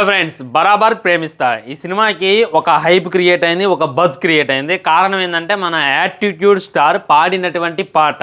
Friends బరాబర్ ప్రేమిస్తా ఈ సినిమాకి ఒక హైప్ క్రియేట్ అయింది, ఒక బజ్ క్రియేట్ అయింది. కారణం ఏంటంటే మన యాటిట్యూడ్ స్టార్ పాడినటువంటి పాట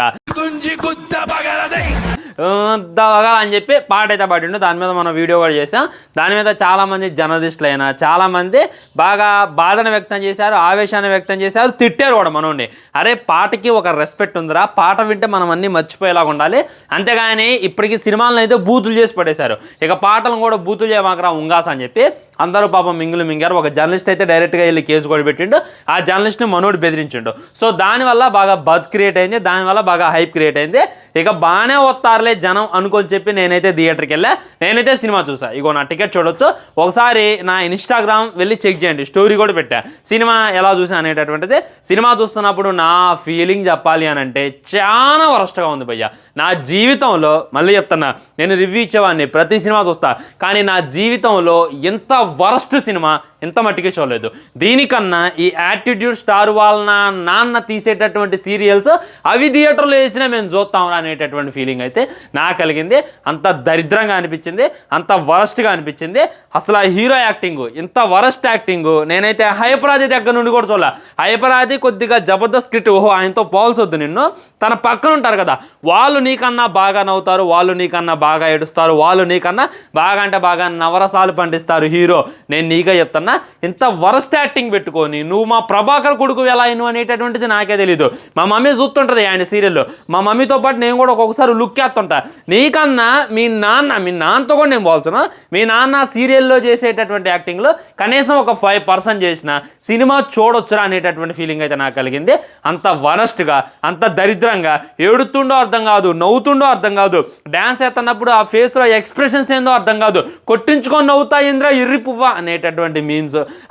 అని చెప్పి పాట అయితే పాడిండు. దాని మీద మనం వీడియో కూడా చేసాం. దాని మీద చాలామంది జర్నలిస్టులు అయినా చాలామంది బాగా బాధను వ్యక్తం చేశారు, ఆవేశాన్ని వ్యక్తం చేశారు, తిట్టారు కూడా మనోడిని. అరే పాటకి ఒక రెస్పెక్ట్ ఉందిరా, పాట వింటే మనం అన్నీ మర్చిపోయేలాగా ఉండాలి. అంతేగాని ఇప్పటికీ సినిమాలను అయితే బూతులు చేసి పడేశారు. ఇక పాటలను కూడా బూతులు చేయమాకరా ఉంగాస అని చెప్పి అందరూ పాపం మింగారు. ఒక జర్నలిస్ట్ అయితే డైరెక్ట్గా వెళ్ళి కేసు కూడా పెట్టిండు. ఆ జర్నలిస్ట్ని మనోడు బెదిరించిండు. సో దానివల్ల బాగా బజ్ క్రియేట్ అయింది, దానివల్ల బాగా హైప్ క్రియేట్ అయింది. ఇక బాగానే వస్తారులే జనం అనుకొని చెప్పి నేనైతే థియేటర్కి వెళ్ళా, నేనైతే సినిమా చూసా. ఇగో నా టికెట్ చూడొచ్చు, ఒకసారి నా ఇన్స్టాగ్రామ్ వెళ్ళి చెక్ చేయండి, స్టోరీ కూడా పెట్టా సినిమా ఎలా చూసా అనేటటువంటిది. సినిమా చూస్తున్నప్పుడు నా ఫీలింగ్ చెప్పాలి అని అంటే చాలా వరస్ట్గా ఉంది భయ్య. నా జీవితంలో మళ్ళీ చెప్తున్నా, నేను రివ్యూ ఇచ్చేవాడిని, ప్రతి సినిమా చూస్తా, కానీ నా జీవితంలో ఎంత వరస్ట్ సినిమా ఎంత మట్టికి చూడలేదు. దీనికన్నా ఈ యాటిట్యూడ్ స్టార్ వాళ్ళ నాన్న తీసేటటువంటి సీరియల్స్ అవి థియేటర్లో వేసినా మేము చూస్తాం అనేటటువంటి ఫీలింగ్ అయితే నాకు కలిగింది. అంత దరిద్రంగా అనిపించింది, అంత వరస్ట్గా అనిపించింది. అసలు ఆ హీరో యాక్టింగ్ ఇంత వరస్ట్ యాక్టింగ్ నేనైతే హైపరాది దగ్గర నుండి కూడా చూడాల. హైపరాది కొద్దిగా జబర్దస్త్ స్క్రిప్ట్, ఓహో ఆయనతో పోల్చొద్దు నిన్ను, తన పక్కన ఉంటారు కదా వాళ్ళు నీకన్నా బాగా నవ్వుతారు, వాళ్ళు నీకన్నా బాగా ఏడుస్తారు, వాళ్ళు నీకన్నా బాగా అంటే బాగా నవరసాలు పండిస్తారు హీరో. నేను నీగా చెప్తున్నా, ఇంత వరస్ట్ యాక్టింగ్ పెట్టుకొని నువ్వు మా ప్రభాకర్ కొడుకు ఎలా అయిను అనేటటువంటిది నాకే తెలీదు. మా మమ్మీ చూస్తుంటుంది ఆయన సీరియల్లో, మా మమ్మీతో పాటు నేను కూడా ఒక్కొక్కసారి లుక్ వేస్తుంటా. నీకన్నా మీ నాన్నతో కూడా నేను పోల్చను. మీ నాన్న సీరియల్లో చేసేటటువంటి యాక్టింగ్లో కనీసం ఒక 5% చేసిన సినిమా చూడొచ్చురా అనేటటువంటి ఫీలింగ్ అయితే నాకు కలిగింది. అంత వరస్ట్గా, అంత దరిద్రంగా, ఏడుతుండో అర్థం కాదు, నవ్వుతుండో అర్థం కాదు, డ్యాన్స్ వేస్తున్నప్పుడు ఆ ఫేస్లో ఎక్స్ప్రెషన్స్ ఏందో అర్థం కాదు, కొట్టించుకొని నవ్వుతా ఇంద్ర ఇర్రి పువ్వ అనేటటువంటి మీమ్స్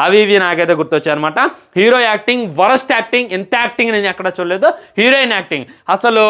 అవి ఇవి నాకైతే గుర్తొచ్చాయి అనమాట. హీరో యాక్టింగ్ వరస్ట్ యాక్టింగ్, ఎంత యాక్టింగ్ నేను ఎక్కడ చూడలేదు. హీరోయిన్ యాక్టింగ్ అసలు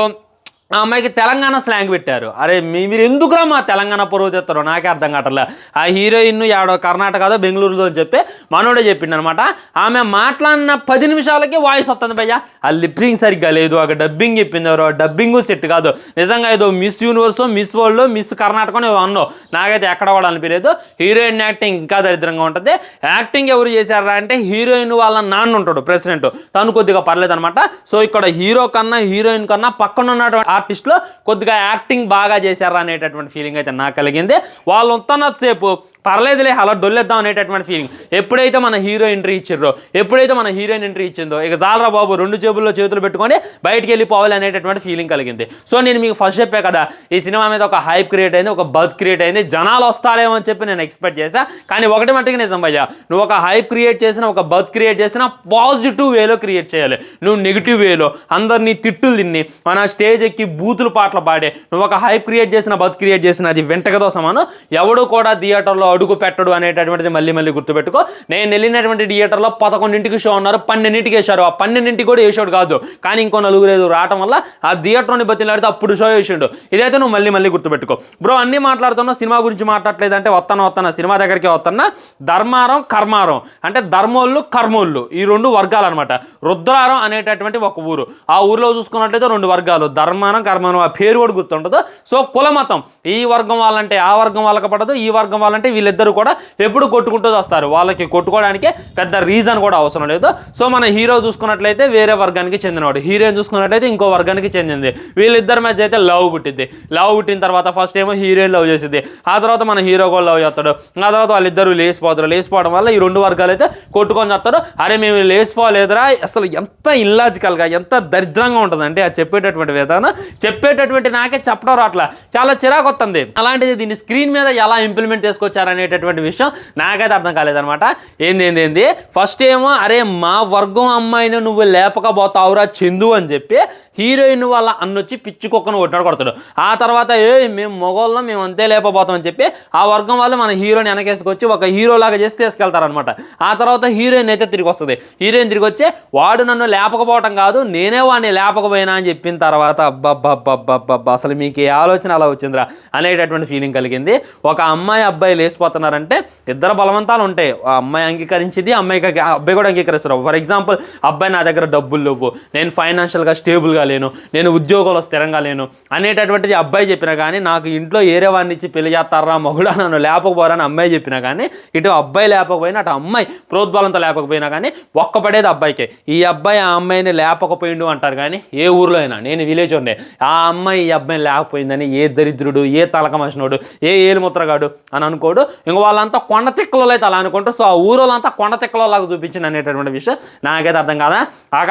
ఆ అమ్మాయికి తెలంగాణ స్లాంగ్ పెట్టారు. అరే మీరు ఎందుకురా మా తెలంగాణ పొరుగు తెస్తారో నాకే అర్థం కావట్లే. ఆ హీరోయిన్ యాడో కర్ణాటకదో బెంగళూరులో అని చెప్పి మనోడే చెప్పిండు అనమాట. ఆమె మాట్లాడిన 10 నిమిషాలకి వాయిస్ వస్తుంది భయ్య. ఆ లిప్సింగ్ సరిగ్గా లేదు, అక్కడ డబ్బింగ్ చెప్పింది ఎవరో, డబ్బింగ్ సెట్ కాదు. నిజంగా ఏదో miss universe, miss world, miss Karnataka అన్నో నాకైతే ఎక్కడ కూడా అనిపించలేదు. హీరోయిన్ యాక్టింగ్ ఇంకా దరిద్రంగా ఉంటుంది. యాక్టింగ్ ఎవరు చేశారా అంటే హీరోయిన్ వాళ్ళ నాన్న ఉంటాడు ప్రెసిడెంట్, తను కొద్దిగా పర్లేదు అనమాట. సో ఇక్కడ హీరో కన్నా హీరోయిన్ కన్నా పక్కన ఉన్నటువంటి ఆర్టిస్టులు కొద్దిగా యాక్టింగ్ బాగా చేశారా అనేటటువంటి ఫీలింగ్ అయితే నాకు కలిగింది. వాళ్ళు అంతసేపు పర్లేదులే అలా డొల్లేద్దాం అనేటటువంటి ఫీలింగ్. ఎప్పుడైతే మన హీరో ఎంట్రీ ఇచ్చారో, ఎప్పుడైతే మన హీరోయిన్ ఎంట్రీ ఇచ్చిందో ఇక జాలరా బాబు 2 జేబుల్లో చేతులు పెట్టుకొని బయటికి వెళ్ళిపోవాలి అనేటటువంటి ఫీలింగ్ కలిగింది. సో నేను మీకు ఫస్ట్ చెప్పే కదా, ఈ సినిమా మీద ఒక హైప్ క్రియేట్ అయింది, ఒక బజ్ క్రియేట్ అయింది, జనాలు వస్తారేమో అని చెప్పి నేను ఎక్స్పెక్ట్ చేశా. కానీ ఒకటి మట్టుకు నిజం భయ్యా, నువ్వు ఒక హైప్ క్రియేట్ చేసినా, ఒక బజ్ క్రియేట్ చేసినా పాజిటివ్ వేలో క్రియేట్ చేయాలి. నువ్వు నెగిటివ్ వేలో అందరినీ తిట్టులు తిన్ని మన స్టేజ్ ఎక్కి బూతులు పాటలు పాడే నువ్వు ఒక హైప్ క్రియేట్ చేసిన, బజ్ క్రియేట్ చేసిన అది వెంటకదో సమానం. ఎవడు కూడా థియేటర్లో అడుగు పెట్టడు అనేటటువంటిది మళ్ళీ గుర్తుపెట్టుకో. నేను వెళ్ళినటువంటి థియేటర్లో 11ంటికి షో ఉన్నారు, 12ంటికి వేశారు. ఆ 12ంటికి కూడా వేసాడు కాదు, కానీ ఇంకో 4 రావటం వల్ల ఆ థియేటర్ని బతిలాడితే అప్పుడు షో వేసిండు. ఇదైతే నువ్వు మళ్ళీ గుర్తుపెట్టుకో. బ్రో అన్నీ మాట్లాడుతున్నా, సినిమా గురించి మాట్లాడలేదు అంటే వస్తానా సినిమా దగ్గరికి వస్తున్నా. ధర్మారం కర్మారం అంటే ధర్మోళ్ళు కర్మోళ్ళు ఈ 2 వర్గాలు అనమాట. రుద్రారం అనేటటువంటి ఒక ఊరు, ఆ ఊరిలో చూసుకున్నట్లయితే 2 వర్గాలు, ధర్మారం కర్మారం. ఆ పేరు కూడా గుర్తుండదు. సో కులమతం, ఈ వర్గం వాళ్ళంటే ఆ వర్గం వాళ్ళకి పడదు, ఈ వర్గం వాళ్ళంటే వీళ్ళిద్దరు కూడా ఎప్పుడు కొట్టుకుంటూ వస్తారు. వాళ్ళకి కొట్టుకోవడానికి పెద్ద రీజన్ కూడా అవసరం లేదు. సో మన హీరో చూసుకున్నట్లయితే వేరే వర్గానికి చెందినవాడు, హీరోయిన్ చూసుకున్నట్లయితే ఇంకో వర్గానికి చెందింది. వీళ్ళిద్దరి మధ్య అయితే లవ్ పుట్టింది. లవ్ పుట్టిన తర్వాత ఫస్ట్ ఏమో హీరోయిన్ లవ్ చేసింది, ఆ తర్వాత మన హీరో కూడా లవ్ చేస్తాడు. ఆ తర్వాత వాళ్ళిద్దరూ లేచిపోవడం వల్ల ఈ 2 వర్గాలు అయితే కొట్టుకొని చేస్తారు. అరే మేము లేచిపోలేదురా. అసలు ఎంత ఇల్లాజికల్గా, ఎంత దరిద్రంగా ఉంటుంది అంటే అది చెప్పేటటువంటి విధానం, చెప్పేటటువంటి నాకే చెప్పడం రాట్లా, చాలా చిరాకు వస్తుంది. అలాంటిది దీన్ని స్క్రీన్ మీద ఎలా ఇంప్లిమెంట్ చేసుకొచ్చారనేటటువంటి విషయం నాకైతే అర్థం కాలేదనమాట. ఏంది ఫస్ట్ ఏమో అరే మా వర్గం అమ్మాయిని నువ్వు లేపకపోతావురా చందు అని చెప్పి హీరోయిన్ వాళ్ళ అన్నొచ్చి పిచ్చుకొక్కను కొడతాడు. ఆ తర్వాత మేము మొగోళ్ళం, మేము అంతే లేపబోతాం అని చెప్పి ఆ వర్గం వాళ్ళు మన హీరోని వెనకేసుకొచ్చి ఒక హీరోలాగా చేసి తీసుకెళ్తారనమాట. ఆ తర్వాత హీరోయిన్ అయితే తిరిగి వస్తుంది. హీరోయిన్ తిరిగి వచ్చి వాడు నన్ను లేపకపోవటం కాదు, నేనే వాడిని లేపకపోయినా అని చెప్పిన తర్వాత అబ్బబ్బబ్బబ్బబ్బ అసలు మీకు ఏ ఆలోచన అలా వచ్చిందిరా అనేటటువంటి ఫీలింగ్ కలిగింది. ఒక అమ్మాయి అబ్బాయి లేచిపోతారు మురిసిపోతున్నారంటే ఇద్దరు బలవంతాలు ఉంటాయి. అమ్మాయి అంగీకరించింది, అబ్బాయి కూడా అంగీకరిస్తారు. ఫర్ ఎగ్జాంపుల్ అబ్బాయి నా దగ్గర డబ్బులు లేవు, నేను ఫైనాన్షియల్గా స్టేబుల్గా లేను, నేను ఉద్యోగంలో స్థిరంగా లేను అనేటటువంటిది అబ్బాయి చెప్పినా కానీ, నాకు ఇంట్లో ఏరే వాడిని ఇచ్చి పెళ్లి చేస్తారా మొగుడా నన్ను లేపకపోరాని అమ్మాయి చెప్పినా కానీ, ఇటు అబ్బాయి లేపకపోయినా అటు అమ్మాయి ప్రోద్బలంతో లేపకపోయినా కానీ ఒక్కపడేది అబ్బాయికే. ఈ అబ్బాయి ఆ అమ్మాయిని లేపకపోయిండు అంటారు కానీ ఏ ఊర్లో అయినా, నేను విలేజ్ ఉండే, ఆ అమ్మాయి ఈ అబ్బాయిని లేకపోయిందని ఏ దరిద్రుడు, ఏ తలకమసినోడు, ఏ ఏలుముత్రగాడు అని అనుకోడు. ఇంక వాళ్ళంతా కొండ తిక్కలో అయితే అలా అనుకుంటారు. సో ఆ ఊరోళ్ళంతా కొండ తిక్కలో లాగా చూపించింది అనేటటువంటి విషయం నాకైతే అర్థం కాదా.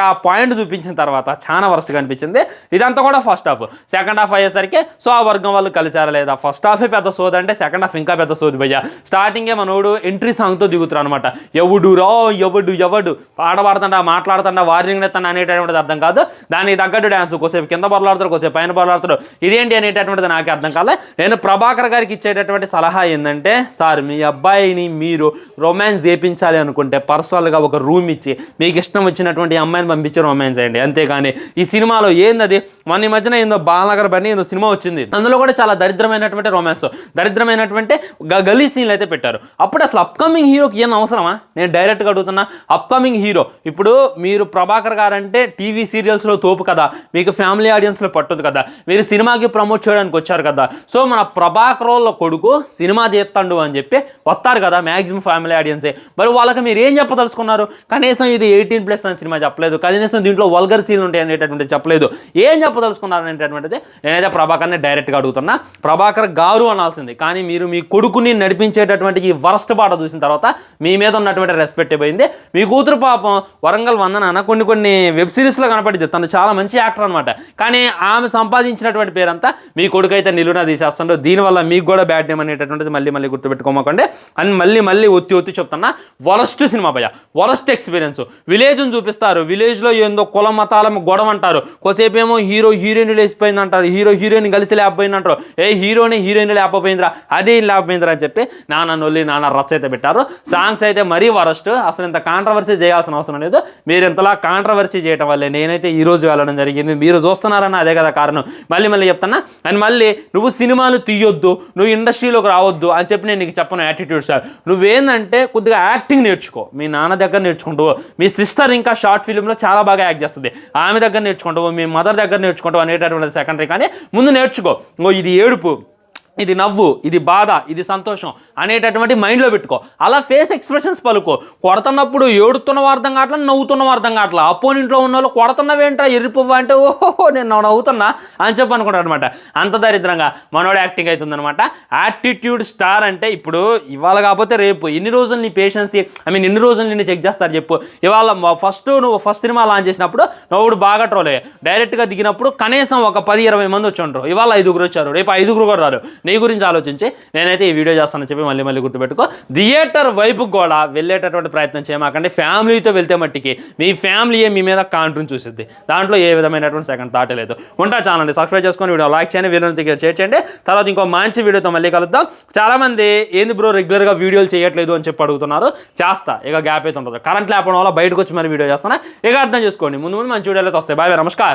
ఆ పాయింట్ చూపించిన తర్వాత చాలా వరస్ట్గా అనిపించింది. ఇదంతా కూడా ఫస్ట్ హాఫ్. సెకండ్ హాఫ్ అయ్యేసరికి సో ఆ వర్గం వాళ్ళు కలిసారా లేదా, ఫస్ట్ హాఫే పెద్ద సోది అంటే సెకండ్ హాఫ్ ఇంకా పెద్ద సోది భయ్య. స్టార్టింగే మనోడు ఎంట్రీ సాంగ్తో దిగుతారు అనమాట. ఎవడు రా ఎవడు పాట పాడుతుంటా మాట్లాడుతుంటా వార్నింగ్ ఎత్తాను అనేటటువంటిది అర్థం కాదు. దానికి తగ్గట్టు డ్యాన్స్ కోసేపు కింద బొరలాడతారు, కోసేపు పైన బొరలాడతారు. ఇదేంటి అనేటటువంటిది నాకే అర్థం కాలే. నేను ప్రభాకర్ గారికి ఇచ్చేటటువంటి సలహా ఏంటంటే, సార్ మీ అబ్బాయిని మీరు రొమాన్స్ చేయించాలి అనుకుంటే పర్సనల్గా ఒక రూమ్ ఇచ్చి మీకు ఇష్టం వచ్చినటువంటి అమ్మాయిని పంపించి రొమాన్స్ చేయండి. అంతేగాని ఈ సినిమాలో ఏందది మొన్న ఈ మధ్యన ఏందో బాలనగర్ బని ఏదో సినిమా వచ్చింది, అందులో కూడా చాలా దరిద్రమైనటువంటి రొమాన్స్, దరిద్రమైనటువంటి గలీ సీన్లు అయితే పెట్టారు. అప్పుడు అసలు అప్కమింగ్ హీరోకి ఏం అవసరమా? నేను డైరెక్ట్గా అడుగుతున్నా. అప్కమింగ్ హీరో ఇప్పుడు మీరు ప్రభాకర్ గారు అంటే టీవీ సీరియల్స్లో తోపు కదా, మీకు ఫ్యామిలీ ఆడియన్స్లో పట్టుదు కదా, మీరు సినిమాకి ప్రమోట్ చేయడానికి వచ్చారు కదా. సో మన ప్రభాకర్ వాళ్ళ కొడుకు సినిమా తీస్తాడు అని చెప్పి వస్తారు కదా మ్యాక్సిమం ఫ్యామిలీ ఆడియన్సే. మరి వాళ్ళకి మీరు ఏం చెప్పదలుచుకున్నారు? కనీసం ఇది 18+ అని సినిమా చెప్పలేదు, కనీసం దీంట్లో వల్గర్ సీన్లు ఉంటాయి అనేటటువంటిది చెప్పలేదు. ఏం చెప్పదలుచుకున్నారు అనేటటువంటిది నేనైతే ప్రభాకర్ని డైరెక్ట్గా అడుగుతున్నా. ప్రభాకర్ గారు అనాల్సింది, కానీ మీరు మీ కొడుకుని నడిపించేటటువంటి ఈ వరస్ట్ పాట చూసిన తర్వాత మీ మీద ఉన్నటువంటి రెస్పెక్ట్ పోయింది. మీ కూతురు పాపం వరంగల్ వందన కొన్ని వెబ్ సిరీస్లో కనపడింది, తను చాలా మంచి యాక్టర్ అనమాట. కానీ ఆమె సంపాదించినటువంటి పేరంతా మీ కొడుకు అయితే నిలువునా తీసేస్తుండో. దీనివల్ల మీకు కూడా బ్యాడ్ నేమ్ అనేటటువంటిది మళ్ళీ గుర్తుపెట్టుకోమకండి అని మళ్ళీ ఒత్తి చెప్తున్నా. వరస్ట్ సినిమా భయ, వరస్ట్ ఎక్స్పీరియన్స్. విలేజ్ని చూపిస్తారు, విలేజ్లో ఏందో కుల మతాల గొడవ అంటారు, కొసేపు ఏమో హీరో హీరోయిన్ లేచిపోయింది అంటారు, హీరోయిన్ కలిసి లేకపోయింది అంటారు, హీరోయిన్ లేకపోయిందిరా, అదే లేకపోయిందిరా అని చెప్పి నాన్న రచ్చ అయితే పెట్టారు. సాంగ్స్ అయితే మరీ వరస్ట్. అసలు ఇంత కాంట్రవర్సీ చేయాల్సిన అవసరం లేదు. మీరు ఇంతలా కాంట్రవర్సీ చేయటం వల్లే నేనైతే ఈరోజు వెళ్ళడం జరిగింది. మీరు చూస్తున్నారన్న అదే కదా కారణం. మళ్ళీ చెప్తున్నా. అండ్ మళ్ళీ నువ్వు సినిమాలు తీయొద్దు, నువ్వు ఇండస్ట్రీలోకి రావద్దు అని చెప్పి నేను నీకు చెప్పను యాటిట్యూడ్ సార్. నువ్వేందంటే కొద్దిగా యాక్టింగ్ నేర్చుకో, మీ నాన్న దగ్గర నేర్చుకుంటావు, మీ సిస్టర్ ఇంకా షార్ట్ ఫిల్మ్లో చాలా బాగా యాక్ట్ చేస్తుంది, ఆమె దగ్గర నేర్చుకుంటావు, మీ మదర్ దగ్గర నేర్చుకుంటావు అనేటటువంటిది సెకండరీ. కానీ ముందు నేర్చుకో. ఇది ఏడుపు, ఇది నవ్వు, ఇది బాధ, ఇది సంతోషం అనేటటువంటి మైండ్లో పెట్టుకో. అలా ఫేస్ ఎక్స్ప్రెషన్స్ పలుకో. కొడుతున్నప్పుడు ఏడుతున్నవో అర్థం కావట్లా, నవ్వుతున్నవో అర్థం కావట్లా. అపోనెంట్లో ఉన్న వాళ్ళు కొడుతున్నవేంట్రా ఎర్రిపువ్వ అంటే ఓహో నేను నవ్వుతున్నా అని చెప్పి అనుకుంటాడు అనమాట. అంత దరిద్రంగా మనోడు యాక్టింగ్ అవుతుందనమాట. యాటిట్యూడ్ స్టార్ అంటే ఇప్పుడు ఇవాళ కాకపోతే రేపు ఎన్ని రోజులు నీ పేషెన్సీ, ఎన్ని రోజులు నిన్ను చెక్ చేస్తారు చెప్పు. ఇవాళ నువ్వు ఫస్ట్ సినిమా లాంచ్ చేసినప్పుడు నువ్వు బాగా ట్రోల్ అయ్యా, డైరెక్ట్గా దిగినప్పుడు కనీసం ఒక 10-20 మంది వచ్చి ఉంటారు. ఇవాళ 5 వచ్చారు, రేపు 5 కూడా రారు. నీ గురించి ఆలోచించి నేనైతే ఈ వీడియో చేస్తానని చెప్పి మళ్ళీ గుర్తుపెట్టుకో. థియేటర్ వైపుకి కూడా వెళ్ళేటటువంటి ప్రయత్నం చేయమాకండి. ఫ్యామిలీతో వెళ్తే మట్టికి మీ ఫ్యామిలీయే మీ మీద కాంట్రూని చూసిద్ది. దాంట్లో ఏ విధమైనటువంటి సెకండ్ థాట్ లేదు. ఉంటా ఛానల్ని సబ్స్క్రైబ్ చేసుకొని వీడియో లైక్ చేయండి, వీడియోని షేర్ చేయండి. తర్వాత ఇంకో మంచి వీడియోతో మళ్ళీ కలుద్దాం. చాలామంది ఏంది బ్రో రెగ్యులర్గా వీడియోలు చేయట్లేదు అని చెప్పి అడుగుతున్నారు. చేస్తా, ఇక గ్యాప్ అయితే ఉంటుంది. కరెంట్ లేకపోవడం వల్ల బయటకు వచ్చి మరి వీడియో చేస్తాను. ఇక అర్థం చేసుకోండి. ముందు మంచి వీడియోలు అయితే వస్తాయి. బాయ్, నమస్కారం.